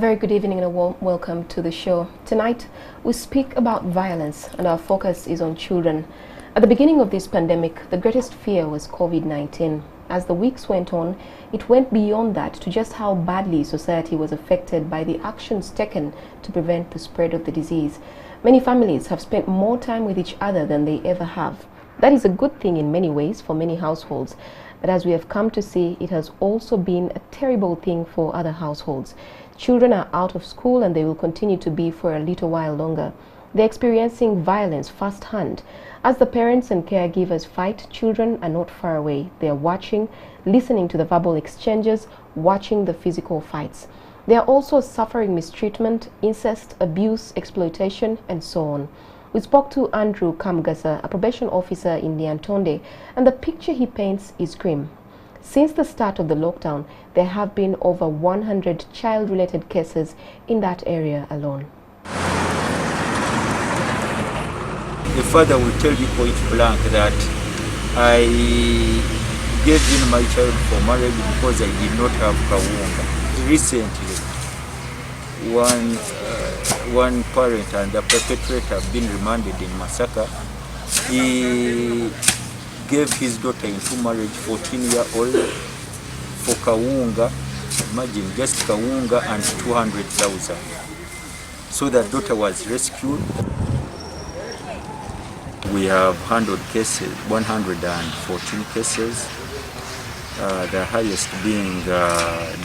very good evening and a warm welcome to the show. Tonight, we speak about violence and our focus is on children. At the beginning of this pandemic, the greatest fear was COVID-19. As the weeks went on, it went beyond that to just how badly society was affected by the actions taken to prevent the spread of the disease. Many families have spent more time with each other than they ever have. That is a good thing in many ways for many households. But as we have come to see, it has also been a terrible thing for other households. Children are out of school and they will continue to be for a little while longer. They're experiencing violence firsthand. As the parents and caregivers fight, children are not far away. They are watching, listening to the verbal exchanges, watching the physical fights. They are also suffering mistreatment, incest, abuse, exploitation, and so on. We spoke to Andrew Kamgasa, a probation officer in Nyantonde, and the picture he paints is grim. Since the start of the lockdown, there have been over 100 child-related cases in that area alone. The father will tell you point blank that I gave in my child for marriage because I did not have kawunga. Recently, one parent and the perpetrator have been remanded in Masaka. He gave his daughter into marriage, 14-year-old, for kawunga. Imagine, just kawunga and 200,000. So that daughter was rescued. We have handled cases, 114 cases. The highest being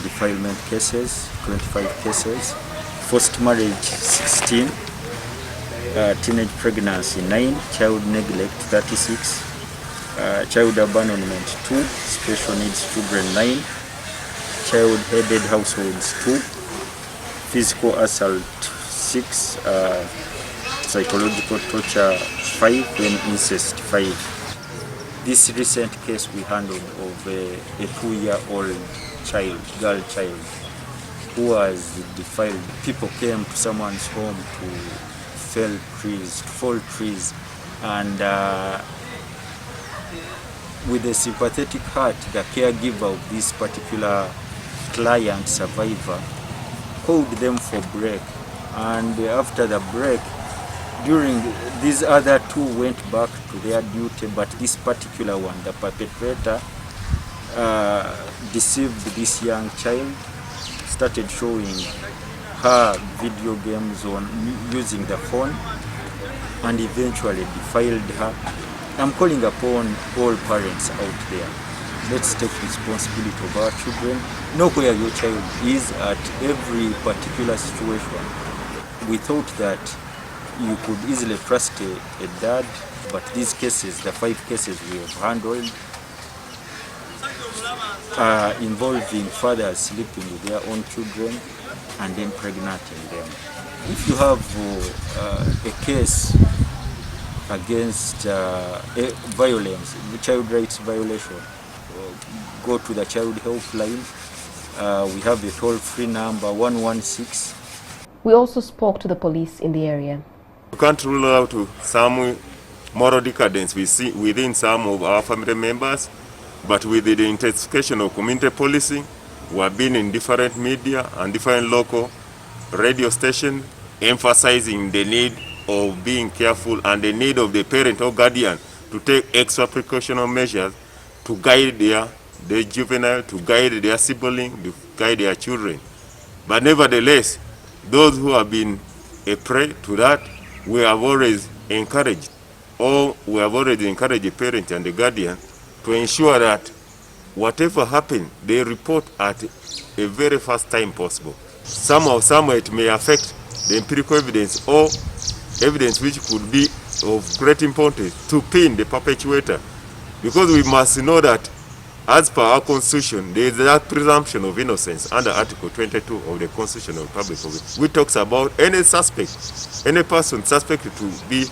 defilement cases, 25 cases. Forced marriage, 16. Teenage pregnancy, 9. Child neglect, 36. Child abandonment, 2. Special needs children, 9. Child-headed households, 2. Physical assault, 6. Psychological torture, 5. And incest, 5. This recent case we handled of a 2-year-old child, girl child, who was defiled. People came to someone's home to fall trees, and with a sympathetic heart, the caregiver of this particular client, survivor, called them for break. And after the break, during these other two went back to their duty, but this particular one, the perpetrator, deceived this young child, started showing her video games on using the phone, and eventually defiled her. I'm calling upon all parents out there. Let's take responsibility of our children. Know where your child is at every particular situation. We thought that you could easily trust a dad, but these cases, the 5 cases we have handled, involving fathers sleeping with their own children and then impregnating them. If you have a case against violence, child rights violation, go to the child helpline. We have a toll-free number, 116. We also spoke to the police in the area. You can't rule out some moral decadence we see within some of our family members, but with the intensification of community policing, we have been in different media and different local radio stations emphasizing the need of being careful and the need of the parent or guardian to take extra precautionary measures to guide their juvenile, to guide their sibling, to guide their children. But nevertheless, those who have been a prey to that, we have always encouraged the parent and the guardian to ensure that whatever happens, they report at a very fast time possible. Somehow it may affect the empirical evidence or evidence which could be of great importance to pin the perpetrator. Because we must know that as per our constitution, there is that presumption of innocence under Article 22 of the Constitution of the Republic of Ghana, which talks about any suspect, any person suspected to be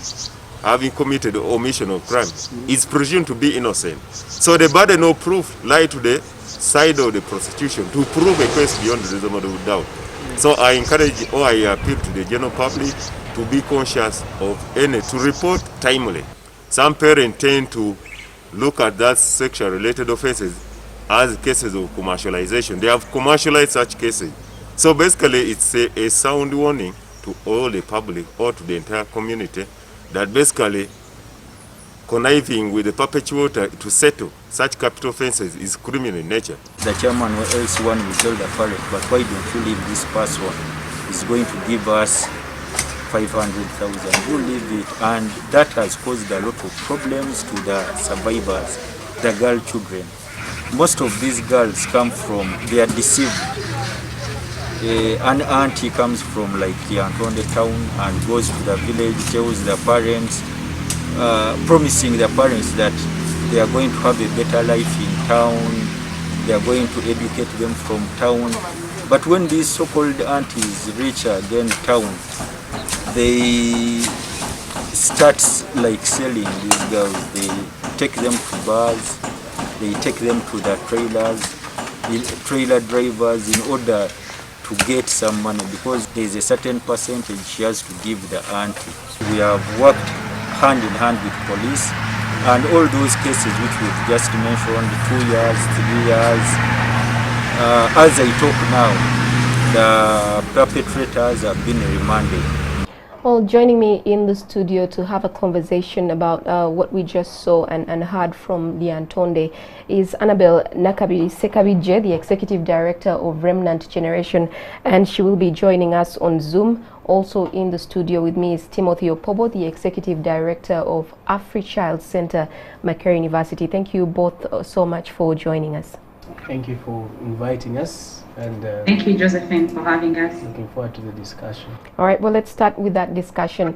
having committed an omission of crime is presumed to be innocent. So the burden of proof lies to the side of the prosecution to prove a case beyond reasonable doubt. So I encourage or I appeal to the general public to be conscious of to report timely. Some parents tend to look at that sexual related offenses as cases of commercialization. They have commercialized such cases So basically, it's a sound warning to all the public or to the entire community that basically conniving with the perpetrator to settle such capital offenses is criminal in nature. The chairman or else one will tell the parent, but why don't you leave this person is going to give us 500,000, you leave it. And that has caused a lot of problems to the survivors, the girl children. Most of these girls come from, they are deceived. An auntie comes from like Yantonde town and goes to the village, tells the parents, promising the parents that they are going to have a better life in town, they are going to educate them from town. But when these so-called aunties reach again town, they start like selling these girls. They take them to bars, they take them to the trailers, the trailer drivers, in order to get some money, because there is a certain percentage she has to give the auntie. We have worked hand in hand with police, and all those cases which we've just mentioned, 2 years, 3 years, as I talk now, the perpetrators have been remanded. Well, joining me in the studio to have a conversation about what we just saw and heard from Liantonde is Annabel Nakabi-Sekabije, the Executive Director of Remnant Generation, and she will be joining us on Zoom. Also in the studio with me is Timothy Opobo, the Executive Director of AfriChild Center, Makerere University. Thank you both so much for joining us. Thank you for inviting us. And thank you, Josephine, for having us. Looking forward to the discussion. All right, well, let's start with that discussion.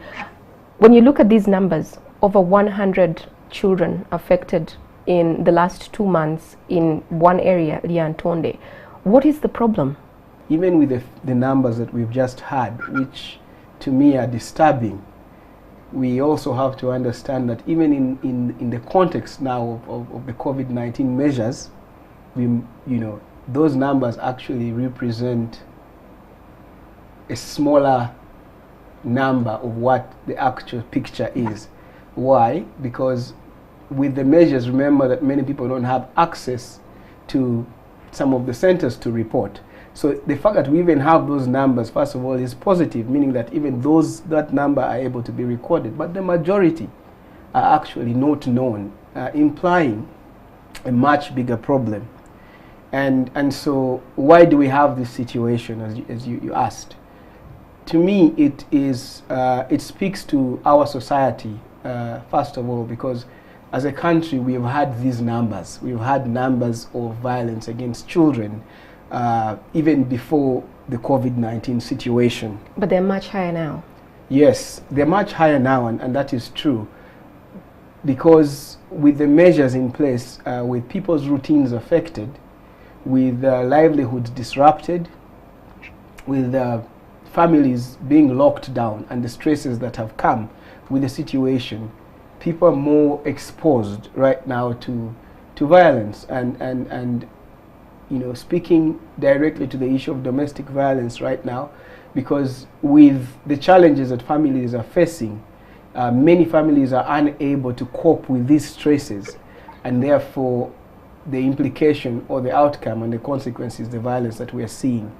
When you look at these numbers, over 100 children affected in the last 2 months in one area, Liantonde, what is the problem? Even with the numbers that we've just had, which to me are disturbing, we also have to understand that even in the context now of the COVID-19 measures, those numbers actually represent a smaller number of what the actual picture is. Why? Because with the measures, remember that many people don't have access to some of the centers to report. So the fact that we even have those numbers, first of all, is positive, meaning that even that number are able to be recorded. But the majority are actually not known, implying a much bigger problem. And so why do we have this situation, as you asked? To me, it speaks to our society, first of all, because as a country, we have had these numbers. We've had numbers of violence against children, even before the COVID-19 situation. But they're much higher now. Yes, they're much higher now, and that is true. Because with the measures in place, with people's routines affected, with livelihoods disrupted, with families being locked down and the stresses that have come with the situation, people are more exposed right now to violence. And speaking directly to the issue of domestic violence right now, because with the challenges that families are facing, many families are unable to cope with these stresses, and therefore the implication or the outcome and the consequences, the violence that we are seeing.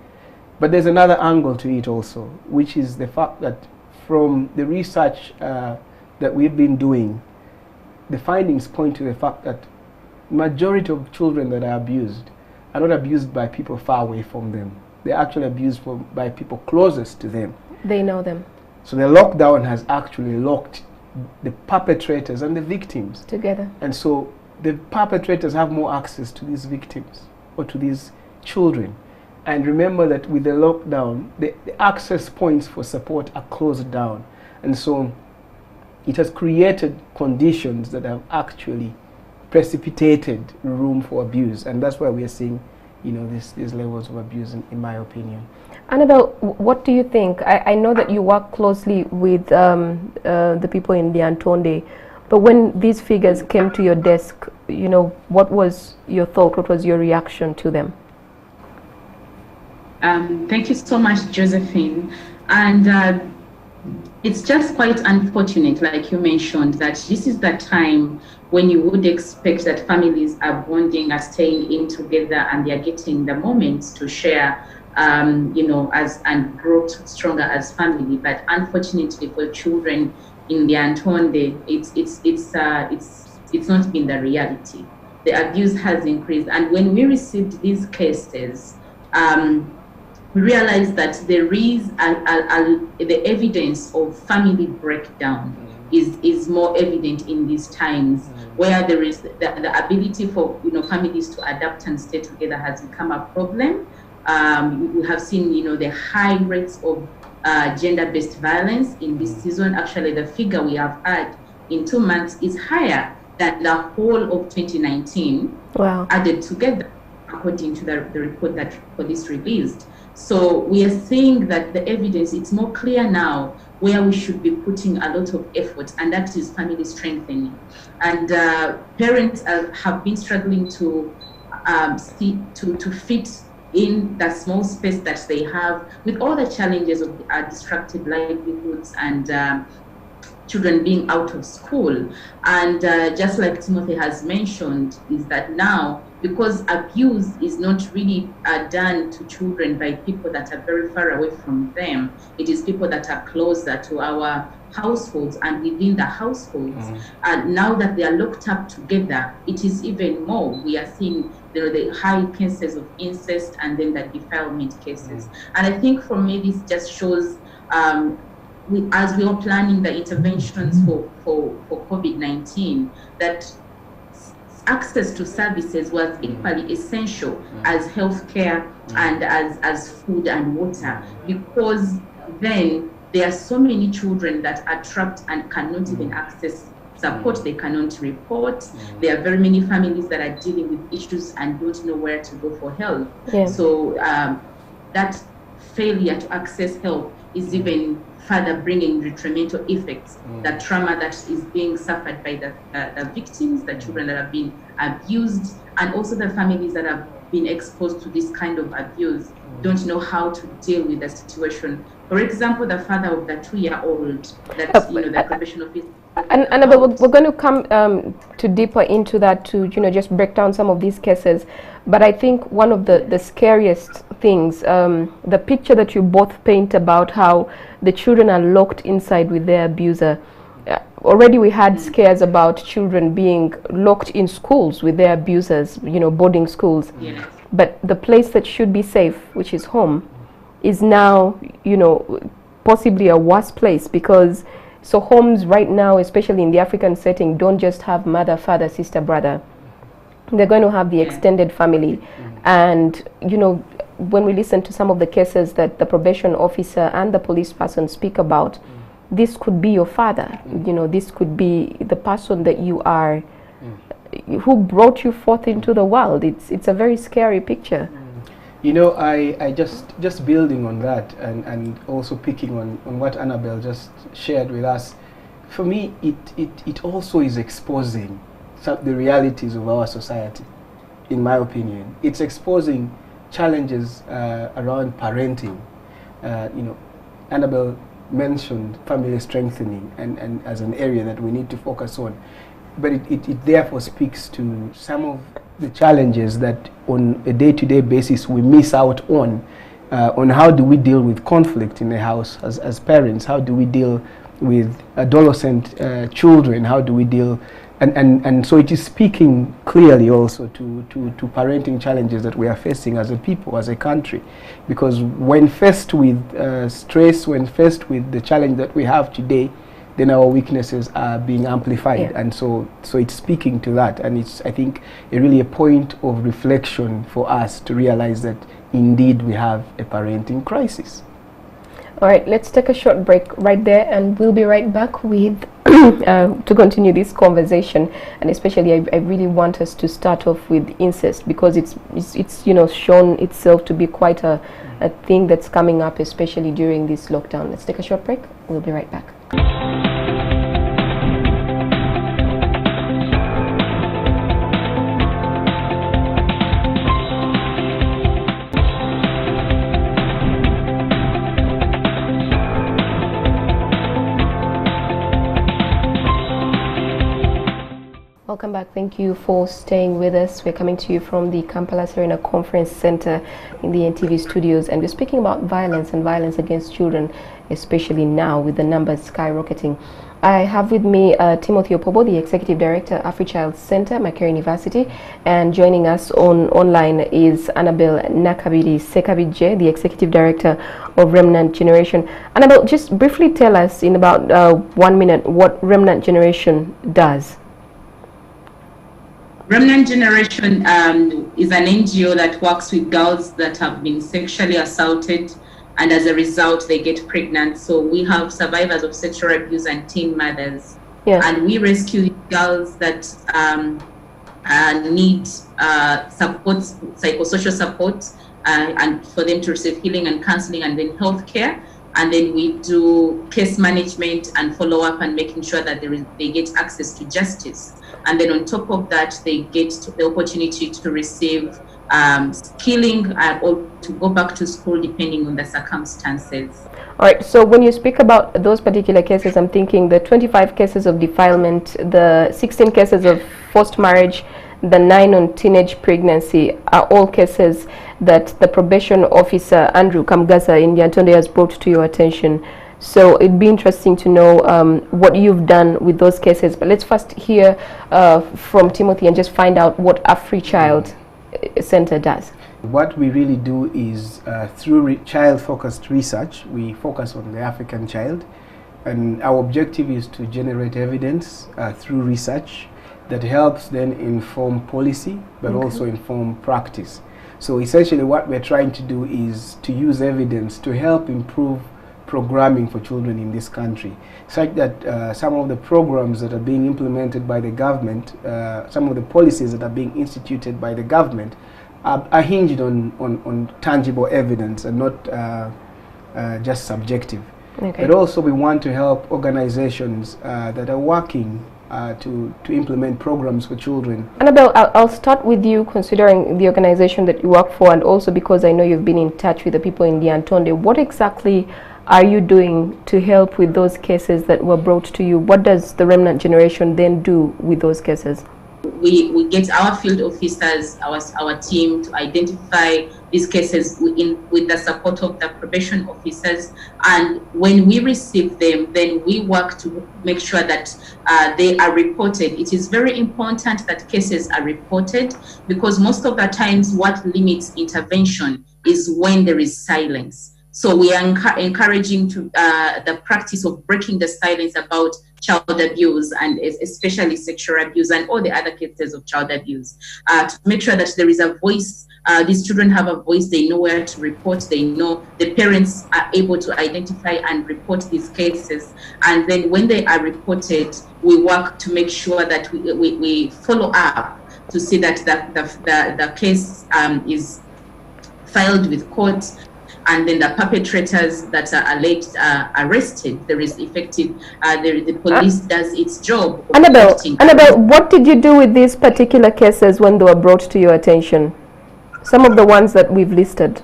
But there's another angle to it also, which is the fact that from the research that we've been doing, the findings point to the fact that majority of children that are abused are not abused by people far away from them. They're actually abused by people closest to them. They know them. So the lockdown has actually locked the perpetrators and the victims together. And so the perpetrators have more access to these victims or to these children. And remember that with the lockdown, the access points for support are closed down. And so it has created conditions that have actually precipitated room for abuse. And that's why we are seeing, these levels of abuse, in my opinion. Annabel, what do you think? I know that you work closely with the people in Liantonde, but when these figures came to your desk, what was your thought? What was your reaction to them? Thank you so much, Josephine. And it's just quite unfortunate, like you mentioned, that this is the time when you would expect that families are bonding, are staying in together, and they're getting the moments to share and grow stronger as family. But unfortunately for children in the Antonde, it's not been the reality. The abuse has increased, and when we received these cases, we realized that there is the evidence of family breakdown is more evident in these times, where there is the ability for families to adapt and stay together has become a problem. We have seen the high rates of gender-based violence in this season. Actually, the figure we have had in 2 months is higher than the whole of 2019 added together, according to the report that police released. So we are seeing that the evidence, it's more clear now where we should be putting a lot of effort, and that is family strengthening. And parents have been struggling to fit in that small space that they have, with all the challenges of disrupted livelihoods and children being out of school. And just like Timothy has mentioned, is that now, because abuse is not really done to children by people that are very far away from them, it is people that are closer to our households and within the households. And now that they are locked up together, it is even more. We are seeing the high cases of incest and then the defilement cases. And I think for me, this just shows, as we are planning the interventions for COVID-19, that access to services was equally essential as healthcare and as food and water, because then there are so many children that are trapped and cannot even access support. They cannot report. There are very many families that are dealing with issues and don't know where to go for help. So that failure to access help is even further bringing detrimental effects, the trauma that is being suffered by the victims, the children that have been abused, and also the families that have been exposed to this kind of abuse don't know how to deal with the situation. For example, the father of the 2-year-old that the probation officer. And we're going to come to deeper into that to just break down some of these cases. But I think one of the scariest things, the picture that you both paint about how the children are locked inside with their abuser. Already we had scares about children being locked in schools with their abusers, boarding schools. Yes. But the place that should be safe, which is home, is now, possibly a worse place, because homes right now, especially in the African setting, don't just have mother, father, sister, brother. They're going to have the extended family. And, when we listen to some of the cases that the probation officer and the police person speak about, this could be your father. This could be the person that you are, who brought you forth into the world. It's a very scary picture. I just building on that and also picking on what Annabelle just shared with us. For me, it also is exposing the realities of our society, in my opinion. It's exposing challenges around parenting. Annabelle mentioned family strengthening and as an area that we need to focus on. But it therefore speaks to some of the challenges that on a day-to-day basis we miss out on how do we deal with conflict in the house as parents, how do we deal with adolescent children, how do we deal, and so it is speaking clearly also to parenting challenges that we are facing as a people, as a country, because when faced with stress, when faced with the challenge that we have today, then our weaknesses are being amplified, and so it's speaking to that, and it's, I think, really a point of reflection for us to realize that indeed we have a parenting crisis. All right, let's take a short break right there, and we'll be right back with to continue this conversation. And especially, I really want us to start off with incest, because it's shown itself to be quite a thing that's coming up, especially during this lockdown. Let's take a short break. We'll be right back. Welcome back. Thank you for staying with us. We're coming to you from the Kampala Serena Conference Center in the NTV studios, and we're speaking about violence and violence against children, especially now with the numbers skyrocketing. I have with me Timothy Opobo, the Executive Director, AfriChild Center, Makerere University, and joining us online is Annabel Nakabiri Sekabije, the Executive Director of Remnant Generation. Annabel, just briefly tell us in about 1 minute what Remnant Generation does. Remnant Generation is an NGO that works with girls that have been sexually assaulted, and as a result they get pregnant. So we have survivors of sexual abuse and teen mothers. Yes. And we rescue girls that need support, psychosocial support, and for them to receive healing and counseling and then healthcare. And then we do case management and follow up and making sure that they get access to justice. And then on top of that, they get the opportunity to receive skilling or to go back to school depending on the circumstances. All right, so when you speak about those particular cases, I'm thinking the 25 cases of defilement, the 16 cases of forced marriage, the 9 on teenage pregnancy are all cases that the probation officer, Andrew Kamgasa in Yantonde, has brought to your attention. So it'd be interesting to know what you've done with those cases. But let's first hear from Timothy and just find out what AfriChild Center does. What we really do is through child-focused research, we focus on the African child, and our objective is to generate evidence through research that helps then inform policy, but also inform practice. So essentially what we're trying to do is to use evidence to help improve programming for children in this country, such that some of the programs that are being implemented by the government, some of the policies that are being instituted by the government are hinged on tangible evidence and not just subjective. Okay. But also we want to help organizations that are working to implement programs for children. Annabel, I'll start with you, considering the organization that you work for, and also because I know you've been in touch with the people in Yantonde. What exactly are you doing to help with those cases that were brought to you? What does the Remnant Generation then do with those cases? We get our field officers, our team, to identify these cases with the support of the probation officers, and when we receive them, then we work to make sure that they are reported. It is very important that cases are reported, because most of the times what limits intervention is when there is silence. So we are encouraging the practice of breaking the silence about child abuse, and especially sexual abuse and all the other cases of child abuse, to make sure that there is a voice. These children have a voice, they know where to report, they know the parents are able to identify and report these cases. And then when they are reported, we work to make sure that we follow up to see that the case is filed with court, and then the perpetrators that are alleged are arrested. There is effective, the police does its job. Annabel, what did you do with these particular cases when they were brought to your attention? Some of the ones that we've listed.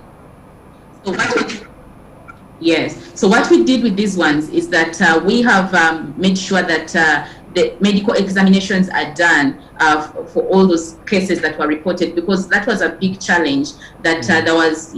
So what we did with these ones is that we have made sure that the medical examinations are done for all those cases that were reported, because that was a big challenge, that there was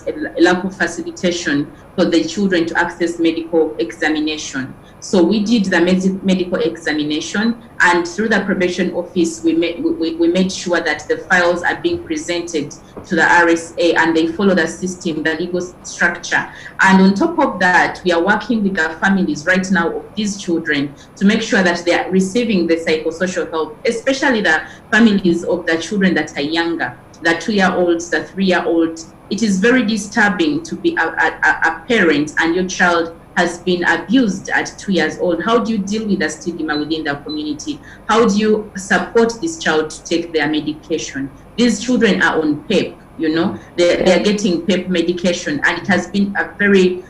a lack of facilitation for the children to access medical examination. So we did the medical examination, and through the probation office, we made sure that the files are being presented to the RSA and they follow the system, the legal structure. And on top of that, we are working with the families right now of these children to make sure that they are receiving the psychosocial help, especially the families of the children that are younger, the 2-year-olds, the 3-year-olds. It is very disturbing to be a parent and your child has been abused at 2 years old. How do you deal with the stigma within the community? How do you support this child to take their medication? These children are on PEP, they are getting PEP medication, and it has been a very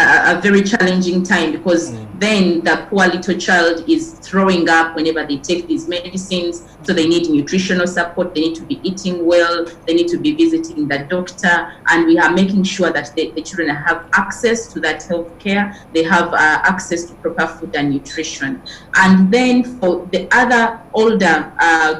a very challenging time, because then the poor little child is throwing up whenever they take these medicines. So they need nutritional support, they need to be eating well, they need to be visiting the doctor, and we are making sure that the children have access to that health care, they have access to proper food and nutrition. And then for the other older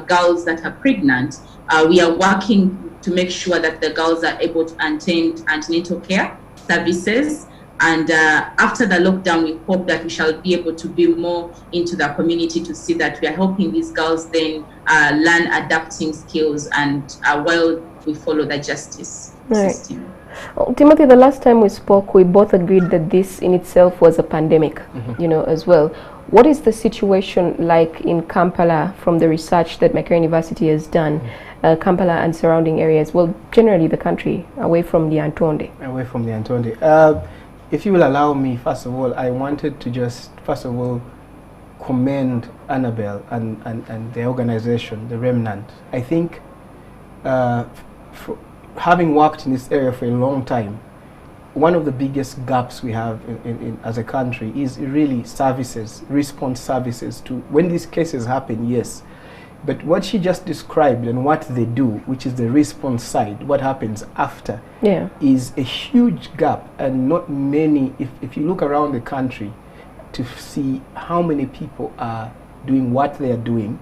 girls that are pregnant, we are working to make sure that the girls are able to attain antenatal care services. And after the lockdown, we hope that we shall be able to be more into the community to see that we are helping these girls then learn adapting skills, and while we follow the justice system. Well, Timothy, the last time we spoke, we both agreed that this in itself was a pandemic, you know, as well. What is the situation like in Kampala from the research that Makerere University has done, Kampala and surrounding areas, well, generally the country, away from the Antonde? Away from the Antonde. If you will allow me, first of all, I wanted to just, first of all, commend Annabelle and the organization, the Remnant. I think having worked in this area for a long time, one of the biggest gaps we have as a country is really services, response services to when these cases happen, yes. But what she just described and what they do, which is the response side, what happens after, is a huge gap. And not many, if you look around the country to see how many people are doing what they are doing,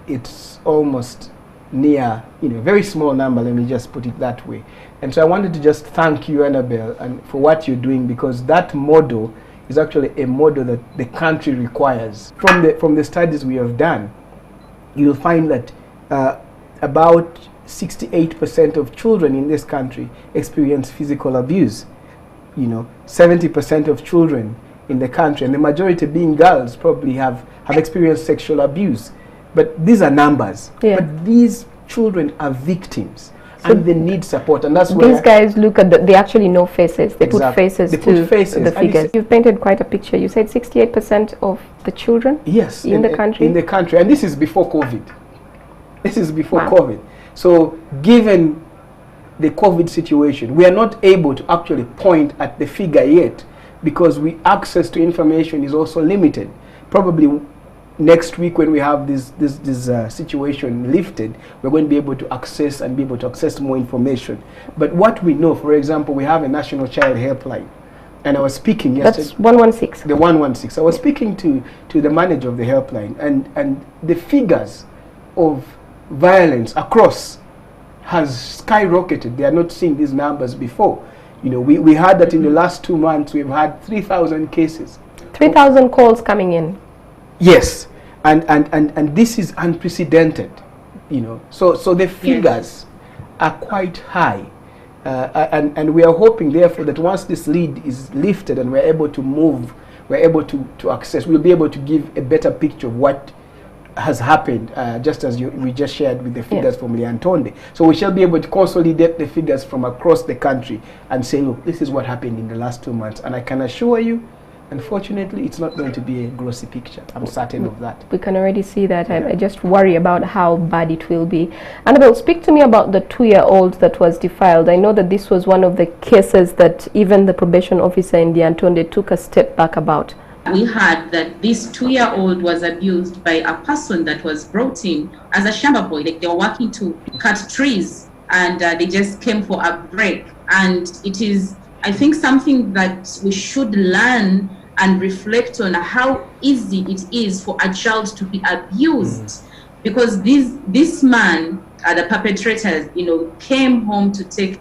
it's almost near, you know, very small number, let me just put it that way. And so I wanted to just thank you, Annabelle, and for what you're doing, because that model is actually a model that the country requires. From the studies we have done, you'll find that about 68% of children in this country experience physical abuse. You know, 70% of children in the country, and the majority being girls, probably have experienced sexual abuse. But these are numbers. But these children are victims, and they need support, and that's where these guys look at they actually know faces. They put faces to the figures. You've painted quite a picture. You said 68% of the children in the country? In the country, and this is before COVID. This is before COVID. So given the COVID situation, we are not able to actually point at the figure yet, because access to information is also limited. Probably next week, when we have this situation lifted, we're going to be able to access more information. But what we know, for example, we have a national child helpline, and I was speaking yesterday. That's 116. The 116. I was speaking to the manager of the helpline, and the figures of violence across has skyrocketed. They are not seeing these numbers before. You know, we heard that in the last 2 months we've had 3,000 cases. 3,000 calls coming in. Yes, and this is unprecedented, you know. So the figures are quite high, and we are hoping, therefore, that once this lead is lifted and we're able to move, we're able to access, we'll be able to give a better picture of what has happened, just as we just shared with the figures from Liantonde. So we shall be able to consolidate the figures from across the country and say, look, this is what happened in the last 2 months, and I can assure you, unfortunately, it's not going to be a glossy picture. I'm certain of that. We can already see that. I just worry about how bad it will be. Annabelle, speak to me about the 2-year-old that was defiled. I know that this was one of the cases that even the probation officer in Liantonde took a step back about. We heard that this 2-year-old was abused by a person that was brought in as a shamba boy. Like, they were working to cut trees, and they just came for a break. And it is, I think, something that we should learn and reflect on, how easy it is for a child to be abused, because this man, the perpetrator, you know, came home to take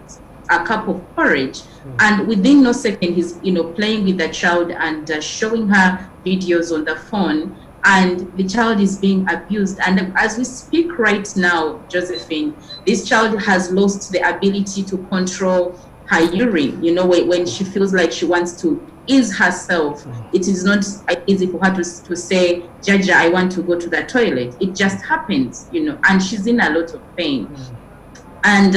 a cup of porridge, and within no second he's, you know, playing with the child and showing her videos on the phone, and the child is being abused. And as we speak right now, Josephine, this child has lost the ability to control her urine. You know, when she feels like she wants to ease herself, it is not easy for her to say, Jaja, I want to go to the toilet. It just happens, you know, and she's in a lot of pain. And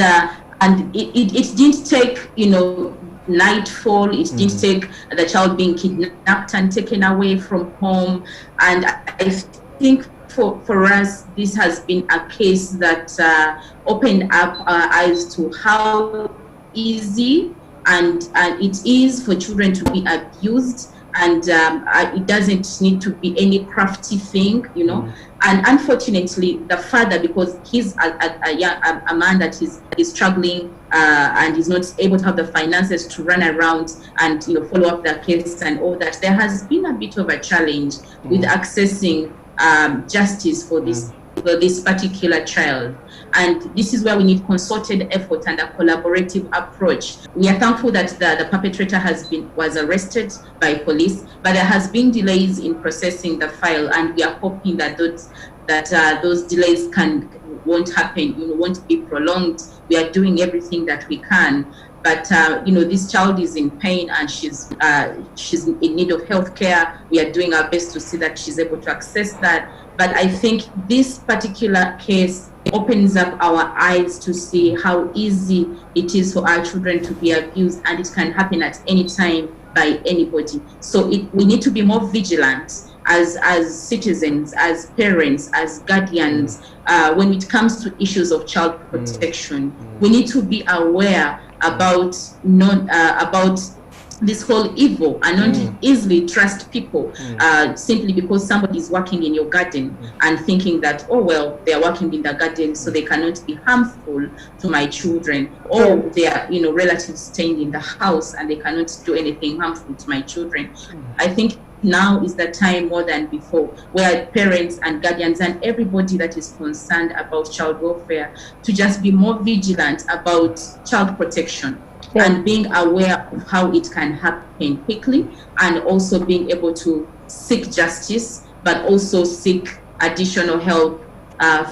it didn't take, you know, nightfall. It didn't take the child being kidnapped and taken away from home. And I think for us, this has been a case that opened up our eyes to how easy and it is for children to be abused, and it doesn't need to be any crafty thing, you know. And unfortunately, the father, because he's a man that is struggling and is not able to have the finances to run around and, you know, follow up the case and all that, there has been a bit of a challenge with accessing justice for this particular child. And this is where we need concerted effort and a collaborative approach. We are thankful that the perpetrator was arrested by police, but there has been delays in processing the file, and we are hoping that those delays won't happen, you know, won't be prolonged. We are doing everything that we can. But you know, this child is in pain, and she's in need of health care. We are doing our best to see that she's able to access that. But I think this particular case opens up our eyes to see how easy it is for our children to be abused, and it can happen at any time by anybody. So we need to be more vigilant as citizens, as parents, as guardians, when it comes to issues of child protection. We need to be aware about this whole evil, and not easily trust people simply because somebody is working in your garden and thinking that, oh well, they are working in the garden, so they cannot be harmful to my children, or they are, you know, relatives staying in the house and they cannot do anything harmful to my children. I think now is the time more than before where parents and guardians and everybody that is concerned about child welfare to just be more vigilant about child protection. And being aware of how it can happen quickly, and also being able to seek justice, but also seek additional help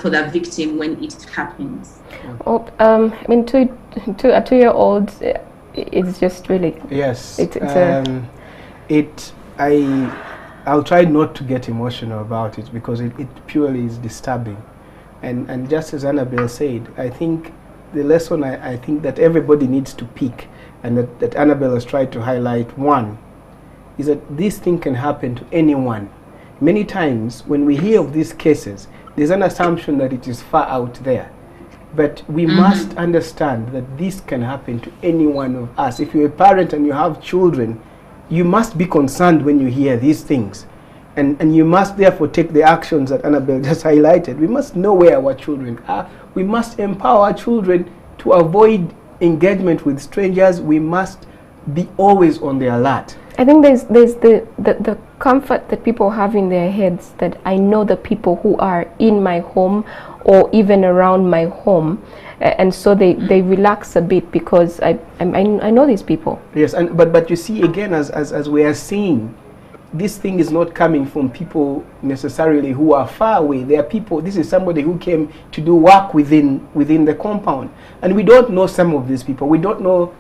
for the victim when it happens. Oh, I mean, to a 2-year-old, it's just really... Yes. I'll try not to get emotional about it, because it purely is disturbing. And just as Annabelle said, I think the lesson I think that everybody needs to pick, and that Annabelle has tried to highlight, one, is that this thing can happen to anyone. Many times when we hear of these cases, there's an assumption that it is far out there. But we must understand that this can happen to any one of us. If you're a parent and you have children, you must be concerned when you hear these things. And you must therefore take the actions that Annabelle just highlighted. We must know where our children are. We must empower our children to avoid engagement with strangers. We must be always on the alert. I think there's the comfort that people have in their heads that I know the people who are in my home or even around my home, and so they relax a bit because I know these people. Yes, but you see, again, as we are seeing, this thing is not coming from people necessarily who are far away. There are people, this is somebody who came to do work within the compound. And we don't know some of these people. We don't know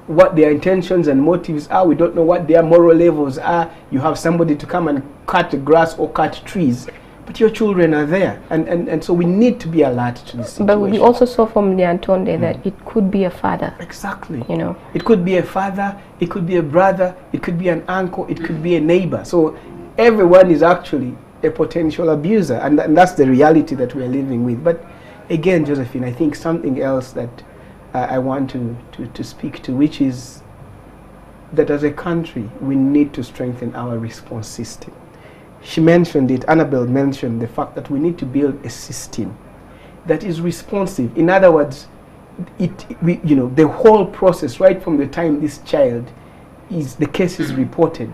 what their intentions and motives are. We don't know what their moral levels are. You have somebody to come and cut the grass or cut trees, but your children are there. And so we need to be alert to this situation. But we also saw from Leantonde that it could be a father. Exactly. You know, it could be a father, it could be a brother, it could be an uncle, it could be a neighbor. So everyone is actually a potential abuser, and that's the reality that we're living with. But again, Josephine, I think something else that I want to speak to, which is that as a country, we need to strengthen our response system. She mentioned it, Annabelle mentioned the fact that we need to build a system that is responsive. In other words, the whole process, right from the time this child the case is reported,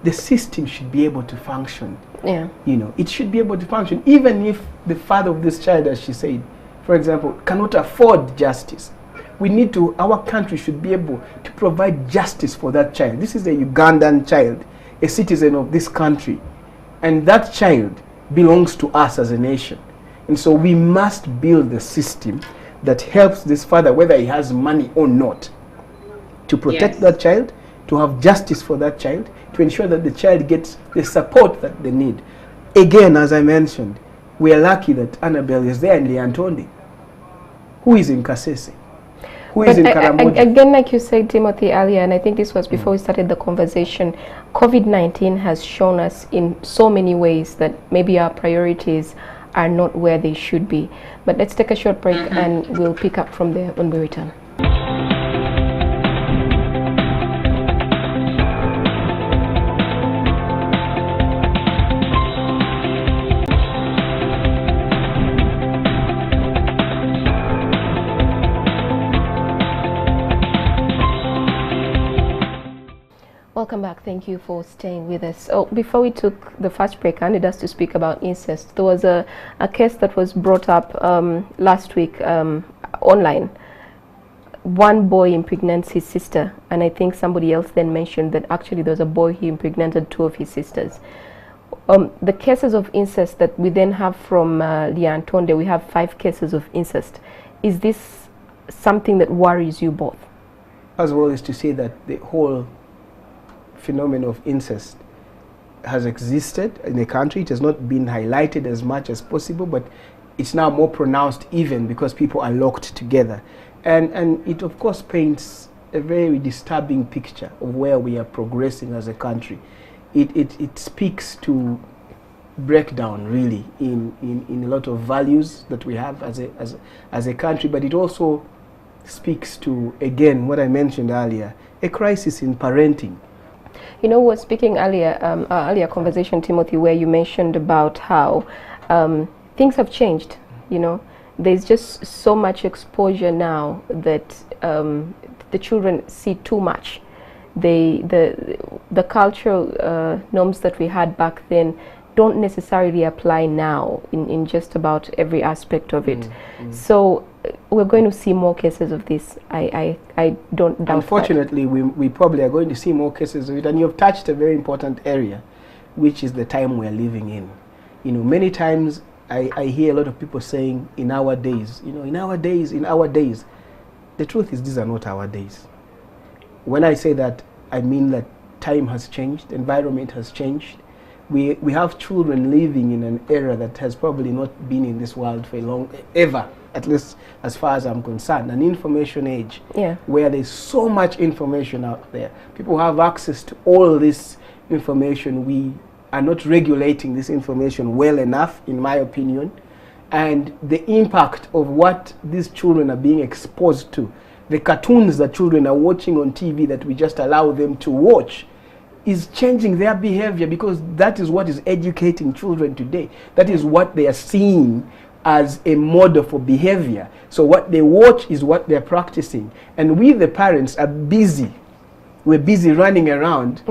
the system should be able to function. Yeah. It should be able to function, even if the father of this child, as she said, for example, cannot afford justice. Our country should be able to provide justice for that child. This is a Ugandan child, a citizen of this country. And that child belongs to us as a nation. And so we must build a system that helps this father, whether he has money or not, to protect that child, to have justice for that child, to ensure that the child gets the support that they need. Again, as I mentioned, we are lucky that Annabelle is there in Leantonde. Who is in Kasese? Who is in Karamoja? Again, like you said, Timothy, earlier, and I think this was before we started the conversation, COVID-19 has shown us in so many ways that maybe our priorities are not where they should be. But let's take a short break and we'll pick up from there when we return. back. Thank you for staying with us. Oh, before we took the first break, I needed us to speak about incest. There was a case that was brought up last week online. One boy impregnates his sister, and I think somebody else then mentioned that actually there was a boy who impregnated two of his sisters. The cases of incest that we then have from Liantonde, we have 5 cases of incest. Is this something that worries you both? As well as to say that the whole phenomenon of incest has existed in the country. It has not been highlighted as much as possible, but it's now more pronounced even because people are locked together. And it of course paints a very disturbing picture of where we are progressing as a country. It speaks to breakdown really in a lot of values that we have as a country, but it also speaks to, again, what I mentioned earlier, a crisis in parenting. You know, we're speaking earlier conversation, Timothy, where you mentioned about how things have changed. You know, there's just so much exposure now that the children see too much. The cultural norms that we had back then don't necessarily apply now in just about every aspect of it. So we're going to see more cases of this. I don't doubt. Unfortunately, we probably are going to see more cases of it, and you've touched a very important area, which is the time we're living in. You know, many times I hear a lot of people saying, in our days, you know, in our days. The truth is, these are not our days. When I say that, I mean that time has changed, environment has changed. We have children living in an era that has probably not been in this world for ever, at least as far as I'm concerned. An information age, where there's so much information out there. People have access to all this information. We are not regulating this information well enough, in my opinion. And the impact of what these children are being exposed to, the cartoons that children are watching on TV that we just allow them to watch, is changing their behavior, because that is what is educating children today. That is what they are seeing as a model for behavior. So what they watch is what they're practicing. And we, the parents, are busy. We're busy running around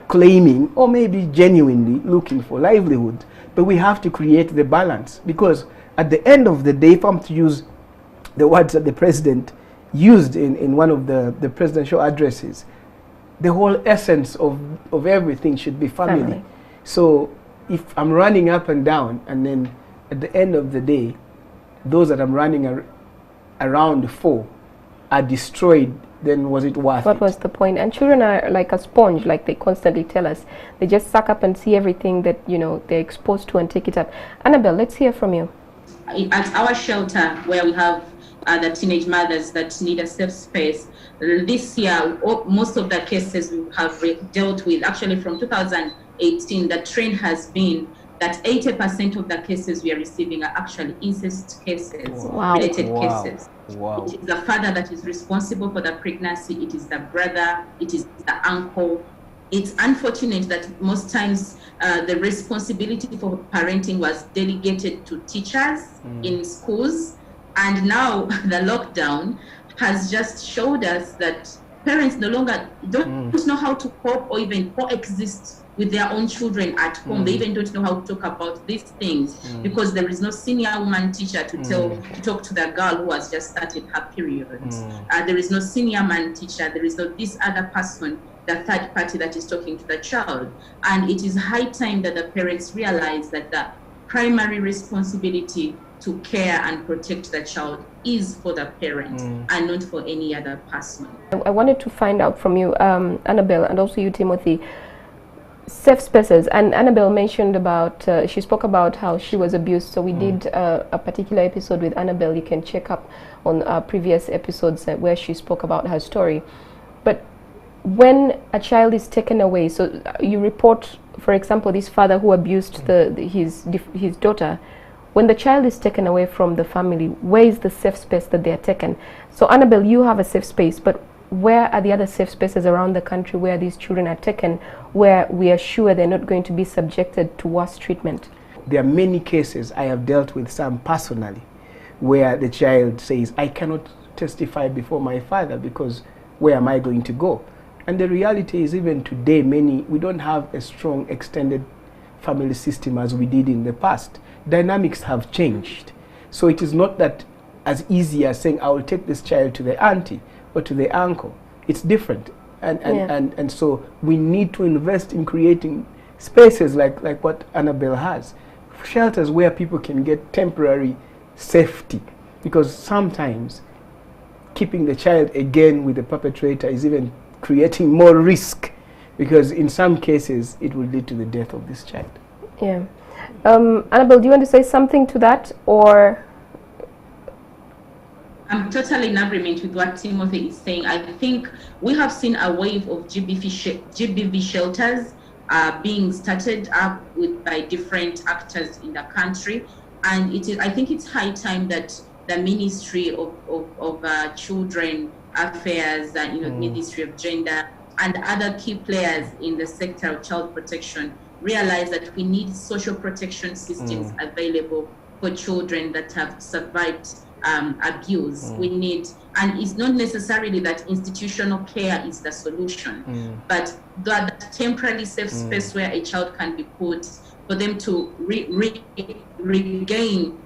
claiming, or maybe genuinely looking for livelihood. But we have to create the balance, because at the end of the day, if I'm to use the words that the president used in one of the presidential addresses, the whole essence of everything should be family. So if I'm running up and down, and then at the end of the day, those that I'm running around for are destroyed, then was it worth it? What was the point? And children are like a sponge, like they constantly tell us. They just suck up and see everything that, you know, they're exposed to and take it up. Annabelle, let's hear from you. At our shelter, where we have the teenage mothers that need a safe space, this year, most of the cases we have dealt with, actually from 2018, the trend has been that 80% of the cases we are receiving are actually incest cases, related cases. It is the father that is responsible for the pregnancy, it is the brother, it is the uncle. It's unfortunate that most times the responsibility for parenting was delegated to teachers in schools. And now the lockdown has just showed us that parents no longer don't know how to cope or even coexist with their own children at home. They even don't know how to talk about these things because there is no senior woman teacher to talk to the girl who has just started her period. There is no senior man teacher. There is no this other person, the third party that is talking to the child. And it is high time that the parents realize that the primary responsibility to care and protect the child is for the parent and not for any other person. I wanted to find out from you, Annabelle, and also you, Timothy, safe spaces. And Annabelle mentioned about, she spoke about how she was abused. So we did a particular episode with Annabelle. You can check up on previous episodes where she spoke about her story. But when a child is taken away, so you report, for example, this father who abused his daughter. When the child is taken away from the family, where is the safe space that they are taken? So Annabelle, you have a safe space, but where are the other safe spaces around the country where these children are taken, where we are sure they're not going to be subjected to worse treatment? There are many cases, I have dealt with some personally, where the child says, I cannot testify before my father because where am I going to go? And the reality is, even today, we don't have a strong extended family system as we did in the past. Dynamics have changed. So it is not that as easy as saying, I will take this child to the auntie or to the uncle. It's different. And so we need to invest in creating spaces like what Annabelle has. Shelters where people can get temporary safety. Because sometimes keeping the child again with the perpetrator is even creating more risk, because in some cases it will lead to the death of this child. Yeah. Annabelle, do you want to say something to that, or? I'm totally in agreement with what Timothy is saying. I think we have seen a wave of GBV shelters being started up by different actors in the country, and I think it's high time that the Ministry of Children Affairs and Ministry of Gender and other key players in the sector of child protection realize that we need social protection systems available for children that have survived abuse. We need, and it's not necessarily that institutional care is the solution, but that temporarily safe space where a child can be put for them to regain,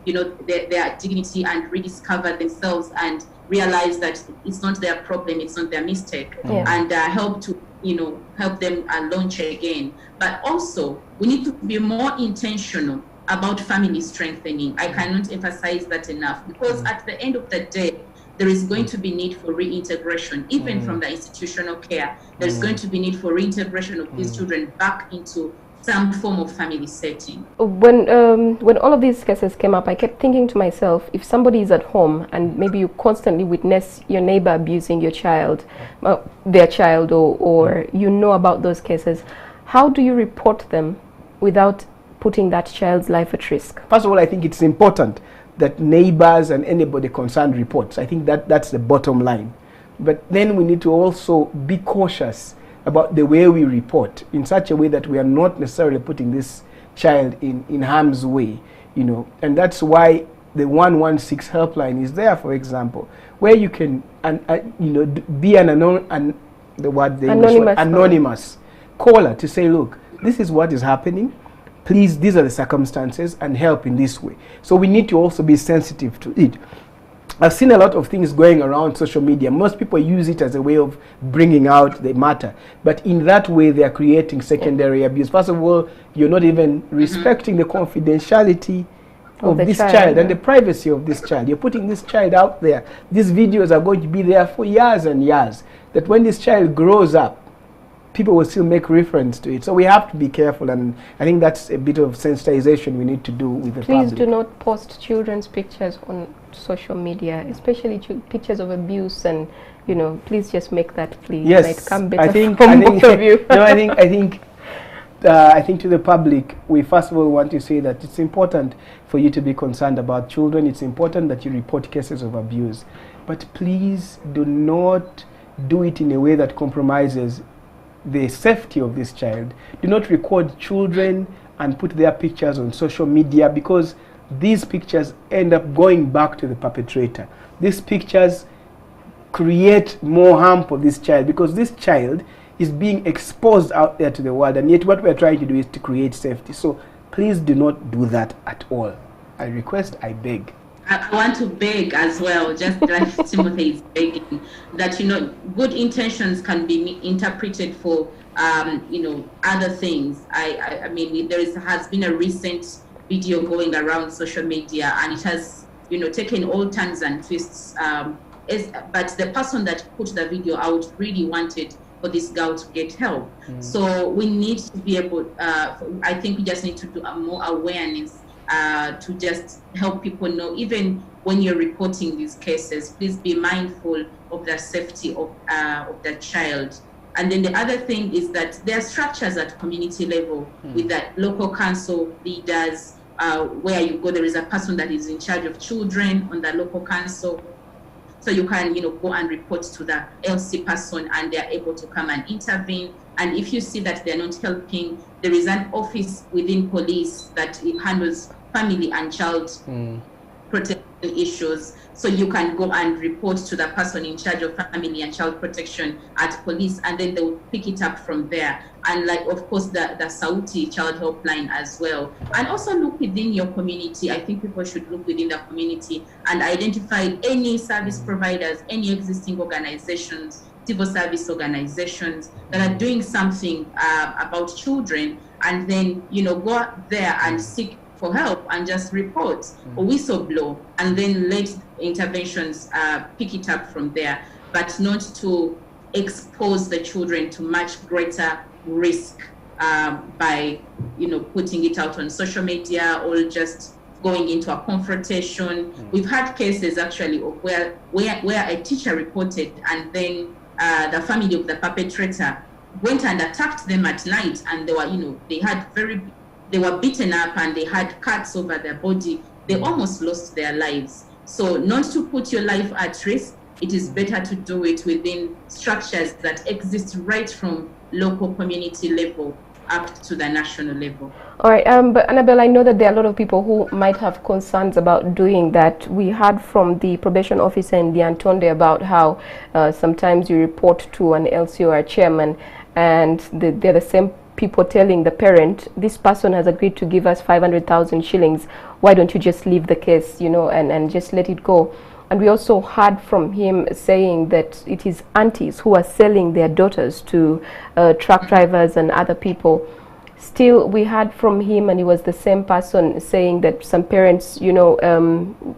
their dignity and rediscover themselves and realize that it's not their problem, it's not their mistake, and help them launch again. But also, we need to be more intentional about family strengthening. I cannot emphasize that enough, because at the end of the day, there is going to be need for reintegration, even from the institutional care. There's going to be need for reintegration of these children back into some form of family setting. When all of these cases came up, I kept thinking to myself, if somebody is at home and maybe you constantly witness your neighbor abusing your child, their child, or you know about those cases, how do you report them without putting that child's life at risk? First of all, I think it's important that neighbors and anybody concerned reports. I think that's the bottom line. But then we need to also be cautious about the way we report, in such a way that we are not necessarily putting this child in harm's way, and that's why the 116 helpline is there, for example, where you can be an anonymous caller to say, look, this is what is happening, please, these are the circumstances, and help in this way. So we need to also be sensitive to it. I've seen a lot of things going around social media. Most people use it as a way of bringing out the matter, but in that way they are creating secondary abuse. First of all, you're not even respecting the confidentiality of this child and the privacy of this child. You're putting this child out there. These videos are going to be there for years and years, that when this child grows up, people will still make reference to it. So we have to be careful, and I think that's a bit of sensitization we need to do with the public. Please do not post children's pictures on social media, especially pictures of abuse, and please just make that plea. Yes, might come better I think both of you. No, I think to the public, we first of all want to say that it's important for you to be concerned about children. It's important that you report cases of abuse, but please do not do it in a way that compromises the safety of this child. Do not record children and put their pictures on social media, because these pictures end up going back to the perpetrator. These pictures create more harm for this child, because this child is being exposed out there to the world, and yet what we're trying to do is to create safety. So please do not do that at all. I request, I beg. I want to beg as well, just like Timothy is begging, that good intentions can be interpreted for other things. I mean, has been a recent video going around social media, and it has taken all turns and twists. But the person that put the video out really wanted for this girl to get help. So we need to be able. I think we just need to do more awareness. To just help people know, even when you're reporting these cases, please be mindful of the safety of the child. And then the other thing is that there are structures at community level with that local council leaders, where you go, there is a person that is in charge of children on the local council. So you can, go and report to the LC person, and they're able to come and intervene. And if you see that they're not helping, there is an office within police that handles family and child protection issues. So you can go and report to the person in charge of family and child protection at police, and then they will pick it up from there. And like, of course, the Sauti child helpline as well. And also look within your community. I think people should look within the community and identify any service providers, any existing organizations, civil service organizations that are doing something about children, and then, you know, go out there and seek for help and just report or whistleblow, and then let interventions pick it up from there, but not to expose the children to much greater risk by, you know, putting it out on social media or just going into a confrontation. We've had cases actually of where a teacher reported, and then the family of the perpetrator went and attacked them at night, and they were, you know, they were beaten up and they had cuts over their body. They almost lost their lives. So not to put your life at risk, it is better to do it within structures that exist right from local community level up to the national level. All right, but Annabelle, I know that there are a lot of people who might have concerns about doing that. We heard from the probation officer in the Antonde about how sometimes you report to an LCO or a chairman, and they're the same people telling the parent, this person has agreed to give us 500,000 shillings. Why don't you just leave the case, you know, and just let it go? And we also heard from him saying that it is aunties who are selling their daughters to truck drivers and other people. Still, we heard from him, and he was the same person saying that some parents, you know,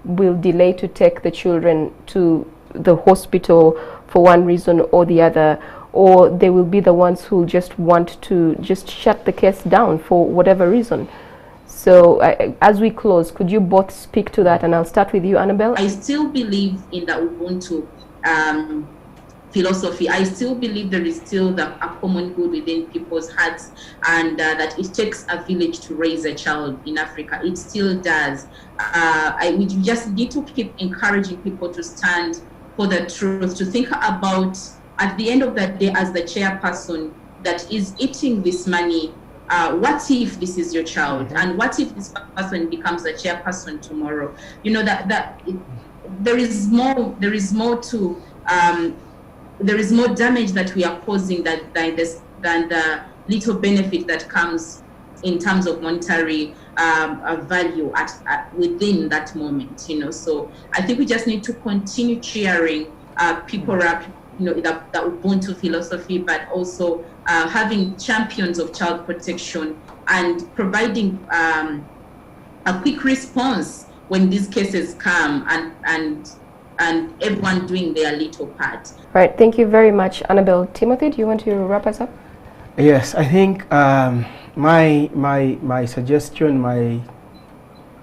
will delay to take the children to the hospital for one reason or the other, or they will be the ones who just want to just shut the case down for whatever reason. So as we close, could you both speak to that? And I'll start with you, Annabelle. I still believe in the Ubuntu philosophy. I still believe there is still a common good within people's hearts, and that it takes a village to raise a child in Africa. It still does. We just need to keep encouraging people to stand for the truth, to think about, at the end of the day, as the chairperson that is eating this money, what if this is your child? And what if this person becomes a chairperson tomorrow? You know, there is more damage that we are causing than the little benefit that comes in terms of monetary value within that moment, you know. So I think we just need to continue cheering people up, you know, the Ubuntu philosophy, but also having champions of child protection and providing a quick response when these cases come, and everyone doing their little part. All right, thank you very much, Annabelle. Timothy, do you want to wrap us up? Yes, I think my suggestion, my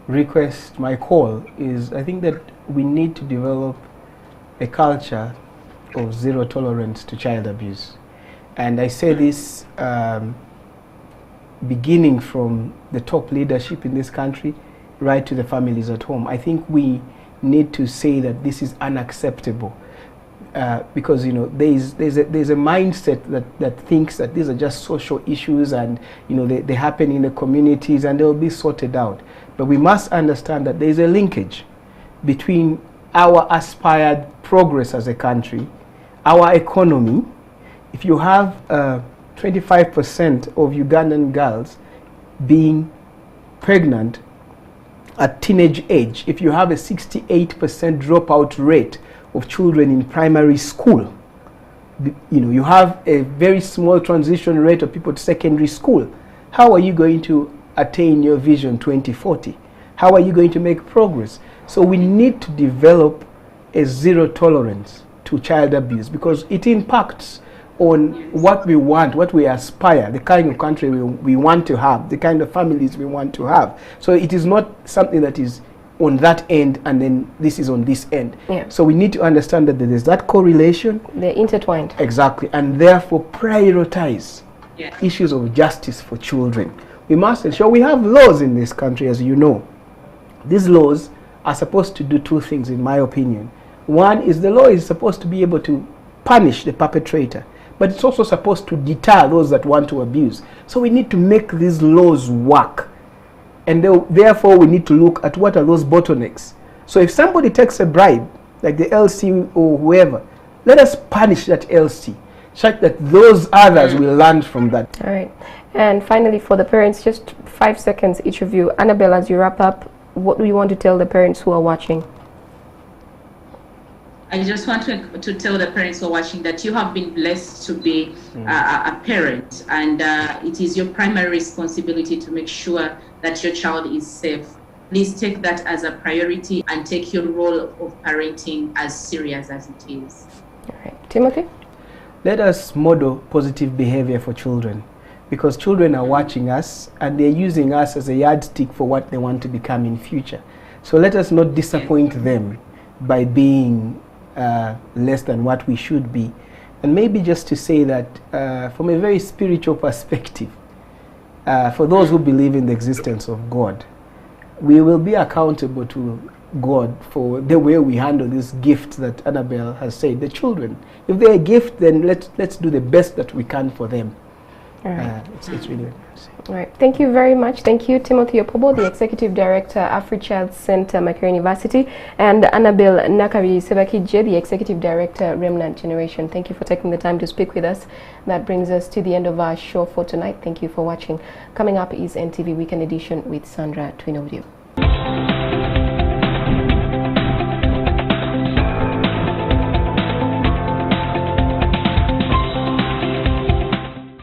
request, my call is, I think that we need to develop a culture of zero tolerance to child abuse. And I say this beginning from the top leadership in this country right to the families at home. I think we need to say that this is unacceptable, because, you know, there's a mindset that thinks that these are just social issues, and, you know, they happen in the communities and they'll be sorted out. But we must understand that there's a linkage between our aspired progress as a country, our economy. If you have 25% of Ugandan girls being pregnant at teenage age, if you have a 68% dropout rate of children in primary school, you know, you have a very small transition rate of people to secondary school, how are you going to attain your vision 2040? How are you going to make progress? So we need to develop a zero tolerance to child abuse, because it impacts on what we want, what we aspire, the kind of country we want to have, the kind of families we want to have. So it is not something that is on that end and then this is on this end. Yeah. So we need to understand that there is that correlation. They're intertwined. Exactly. And therefore prioritize Yeah. issues of justice for children. We must ensure we have laws in this country, as you know. These laws are supposed to do two things, in my opinion. One is the law is supposed to be able to punish the perpetrator, but it's also supposed to deter those that want to abuse. So we need to make these laws work. And therefore we need to look at what are those bottlenecks. So if somebody takes a bribe, like the LC or whoever, let us punish that LC, such that those others will learn from that. All right. And finally, for the parents, just 5 seconds each of you. Annabelle, as you wrap up, what do you want to tell the parents who are watching? I just want to tell the parents who are watching that you have been blessed to be a parent, and it is your primary responsibility to make sure that your child is safe. Please take that as a priority and take your role of parenting as serious as it is. All right. Timothy? Let us model positive behavior for children, because children are watching us and they're using us as a yardstick for what they want to become in future. So let us not disappoint them by being less than what we should be. And maybe just to say that from a very spiritual perspective, for those who believe in the existence of God, we will be accountable to God for the way we handle this gift that Annabelle has said, the children. If they're a gift, then let's do the best that we can for them. All right. It's really All right. Thank you very much. Thank you, Timothy Opobo, the Executive Director, AfriChild Center, Makerere University, and Annabelle Nakari Sebakije, the Executive Director, Remnant Generation. Thank you for taking the time to speak with us. That brings us to the end of our show for tonight. Thank you for watching. Coming up is NTV Weekend Edition with Sandra Twinodio.